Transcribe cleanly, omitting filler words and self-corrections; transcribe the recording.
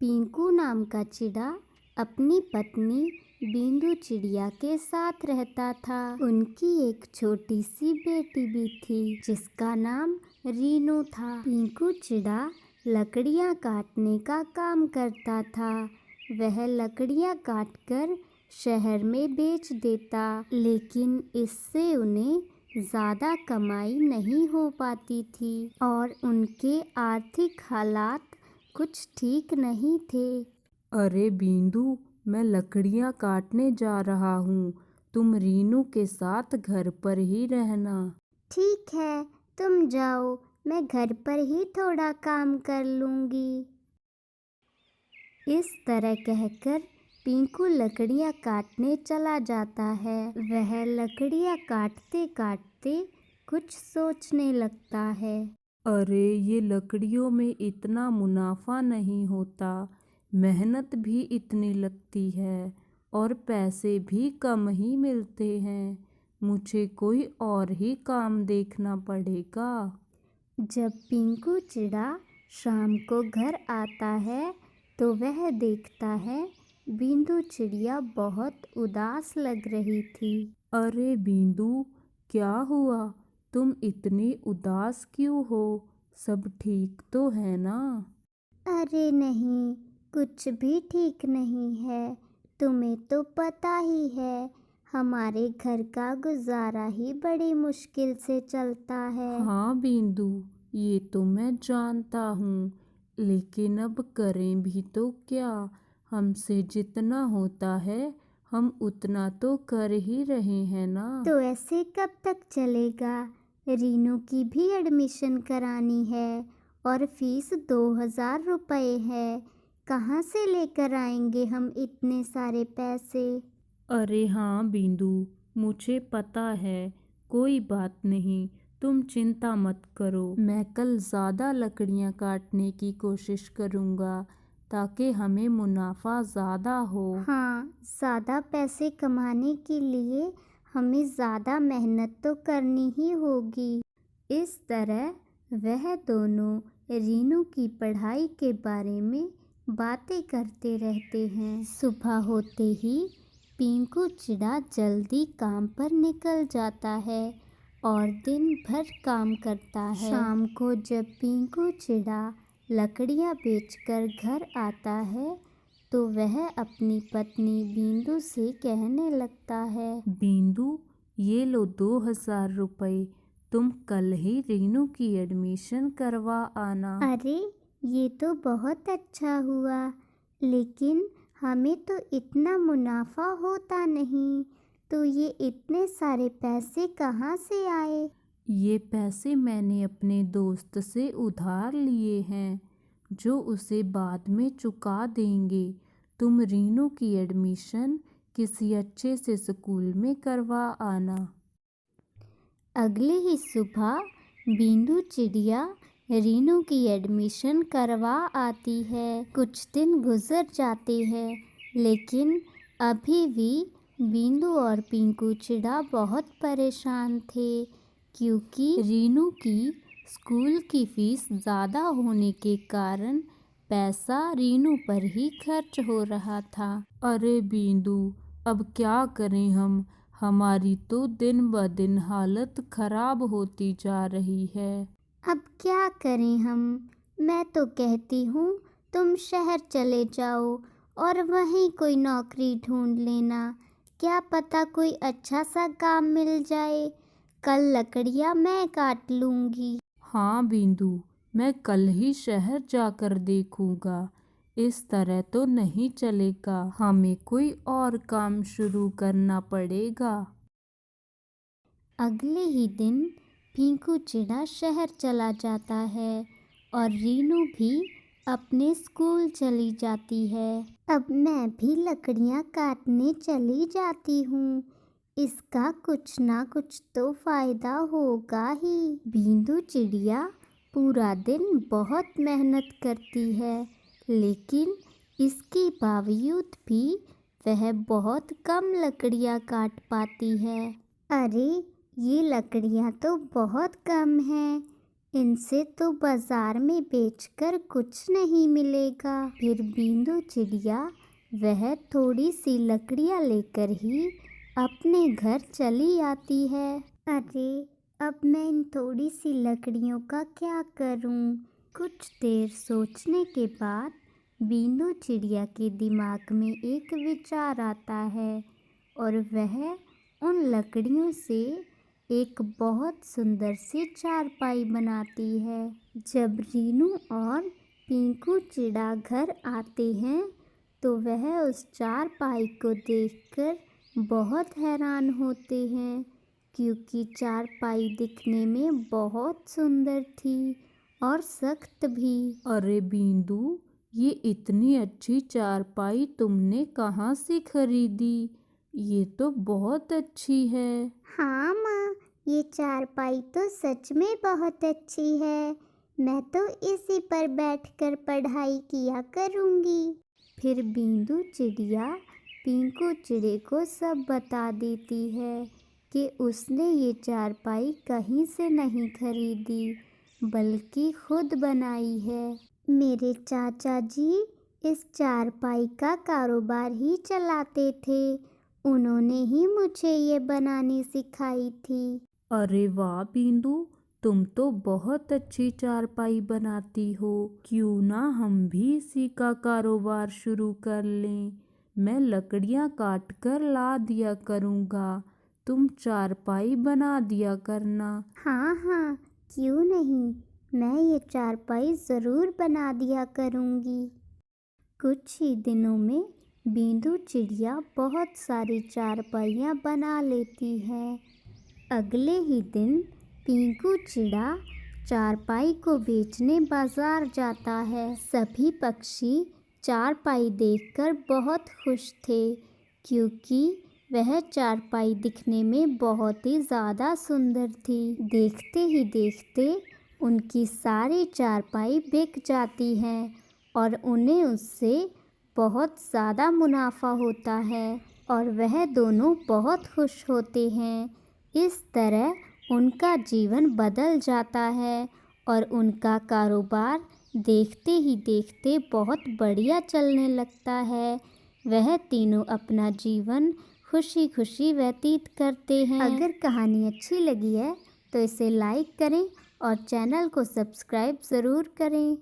पिंकू नाम का चिड़ा अपनी पत्नी बिंदु चिड़िया के साथ रहता था। उनकी एक छोटी सी बेटी भी थी जिसका नाम रीनू था। पिंकू चिड़ा लकड़ियाँ काटने का काम करता था। वह लकड़ियाँ काटकर शहर में बेच देता, लेकिन इससे उन्हें ज़्यादा कमाई नहीं हो पाती थी और उनके आर्थिक हालात कुछ ठीक नहीं थे। अरे बिंदु, मैं लकड़ियाँ काटने जा रहा हूँ। तुम रीनू के साथ घर पर ही रहना। ठीक है, तुम जाओ, मैं घर पर ही थोड़ा काम कर लूँगी। इस तरह कहकर पिंकू लकड़ियाँ काटने चला जाता है। वह लकड़ियाँ काटते काटते कुछ सोचने लगता है। अरे, ये लकड़ियों में इतना मुनाफा नहीं होता, मेहनत भी इतनी लगती है और पैसे भी कम ही मिलते हैं। मुझे कोई और ही काम देखना पड़ेगा। जब पिंकू चिड़ा शाम को घर आता है तो वह देखता है बिंदु चिड़िया बहुत उदास लग रही थी। अरे बिंदु, क्या हुआ? तुम इतनी उदास क्यों हो? सब ठीक तो है ना? अरे नहीं, कुछ भी ठीक नहीं है। तुम्हें तो पता ही है, हमारे घर का गुजारा ही बड़ी मुश्किल से चलता है। हाँ बिंदु, ये तो मैं जानता हूँ, लेकिन अब करें भी तो क्या? हमसे जितना होता है हम उतना तो कर ही रहे हैं ना। तो ऐसे कब तक चलेगा? रीनू की भी एडमिशन करानी है और फीस 2000 रुपये है। कहाँ से लेकर आएंगे हम इतने सारे पैसे? अरे हाँ बिंदु, मुझे पता है। कोई बात नहीं, तुम चिंता मत करो। मैं कल ज़्यादा लकड़ियाँ काटने की कोशिश करूँगा ताकि हमें मुनाफा ज़्यादा हो। हाँ, ज़्यादा पैसे कमाने के लिए हमें ज़्यादा मेहनत तो करनी ही होगी। इस तरह वह दोनों रीनू की पढ़ाई के बारे में बातें करते रहते हैं। सुबह होते ही पिंकू चिड़ा जल्दी काम पर निकल जाता है और दिन भर काम करता है। शाम को जब पिंकू चिड़ा लकड़ियाँ बेचकर घर आता है तो वह अपनी पत्नी बिंदु से कहने लगता है, बिंदु, ये लो 2000 रुपये। तुम कल ही रीनू की एडमिशन करवा आना। अरे ये तो बहुत अच्छा हुआ, लेकिन हमें तो इतना मुनाफा होता नहीं, तो ये इतने सारे पैसे कहाँ से आए? ये पैसे मैंने अपने दोस्त से उधार लिए हैं, जो उसे बाद में चुका देंगे। तुम रीनू की एडमिशन किसी अच्छे से स्कूल में करवा आना। अगले ही सुबह बिंदु चिड़िया रीनू की एडमिशन करवा आती है। कुछ दिन गुजर जाते हैं, लेकिन अभी भी बिंदु और पिंकू चिड़ा बहुत परेशान थे, क्योंकि रीनू की स्कूल की फीस ज़्यादा होने के कारण पैसा रीनू पर ही खर्च हो रहा था। अरे बिंदु, अब क्या करें हम? हमारी तो दिन ब दिन हालत खराब होती जा रही है। अब क्या करें हम? मैं तो कहती हूँ तुम शहर चले जाओ और वहीं कोई नौकरी ढूंढ लेना। क्या पता कोई अच्छा सा काम मिल जाए। कल लकड़ियाँ मैं काट लूँगी। हाँ बिंदु, मैं कल ही शहर जाकर देखूंगा। इस तरह तो नहीं चलेगा, हमें कोई और काम शुरू करना पड़ेगा। अगले ही दिन पिंकू चिड़ा शहर चला जाता है और रीनू भी अपने स्कूल चली जाती है। अब मैं भी लकड़ियाँ काटने चली जाती हूँ। इसका कुछ ना कुछ तो फायदा होगा ही। बिंदु चिड़िया पूरा दिन बहुत मेहनत करती है, लेकिन इसके बावजूद भी वह बहुत कम लकड़ियाँ काट पाती है। अरे ये लकड़ियाँ तो बहुत कम हैं। इनसे तो बाजार में बेचकर कुछ नहीं मिलेगा। फिर बींदु चिड़िया वह थोड़ी सी लकड़ियाँ लेकर ही अपने घर चली आती है। अरे अब मैं इन थोड़ी सी लकड़ियों का क्या करूं? कुछ देर सोचने के बाद बींदु चिड़िया के दिमाग में एक विचार आता है और वह उन लकड़ियों से एक बहुत सुंदर सी चारपाई बनाती है। जब रीनू और पिंकू चिड़ा घर आते हैं तो वह उस चारपाई को देखकर बहुत हैरान होते हैं, क्योंकि चारपाई दिखने में बहुत सुंदर थी और सख्त भी। अरे बिंदु, ये इतनी अच्छी चारपाई तुमने कहाँ से खरीदी? ये तो बहुत अच्छी है। हाँ माँ, ये चारपाई तो सच में बहुत अच्छी है। मैं तो इसी पर बैठकर पढ़ाई किया करूँगी। फिर बींदु चिड़िया पिंकू चिड़े को सब बता देती है कि उसने ये चारपाई कहीं से नहीं खरीदी बल्कि खुद बनाई है। मेरे चाचा जी इस चारपाई का कारोबार ही चलाते थे। उन्होंने ही मुझे ये बनानी सिखाई थी। अरे वाह बिंदु, तुम तो बहुत अच्छी चारपाई बनाती हो। क्यों ना हम भी इसी का कारोबार शुरू कर लें। मैं लकड़ियाँ काट कर ला दिया करूँगा, तुम चारपाई बना दिया करना। हाँ हाँ, क्यों नहीं, मैं ये चारपाई ज़रूर बना दिया करूँगी। कुछ ही दिनों में बींदु चिड़िया बहुत सारी चारपाइयाँ बना लेती है। अगले ही दिन पिंकू चिड़ा चारपाई को बेचने बाजार जाता है। सभी पक्षी चारपाई देखकर बहुत खुश थे, क्योंकि वह चारपाई दिखने में बहुत ही ज़्यादा सुंदर थी। देखते ही देखते उनकी सारी चारपाई बिक जाती हैं और उन्हें उससे बहुत ज़्यादा मुनाफा होता है और वह दोनों बहुत खुश होते हैं। इस तरह उनका जीवन बदल जाता है और उनका कारोबार देखते ही देखते बहुत बढ़िया चलने लगता है। वह तीनों अपना जीवन खुशी खुशी व्यतीत करते हैं। अगर कहानी अच्छी लगी है तो इसे लाइक करें और चैनल को सब्सक्राइब ज़रूर करें।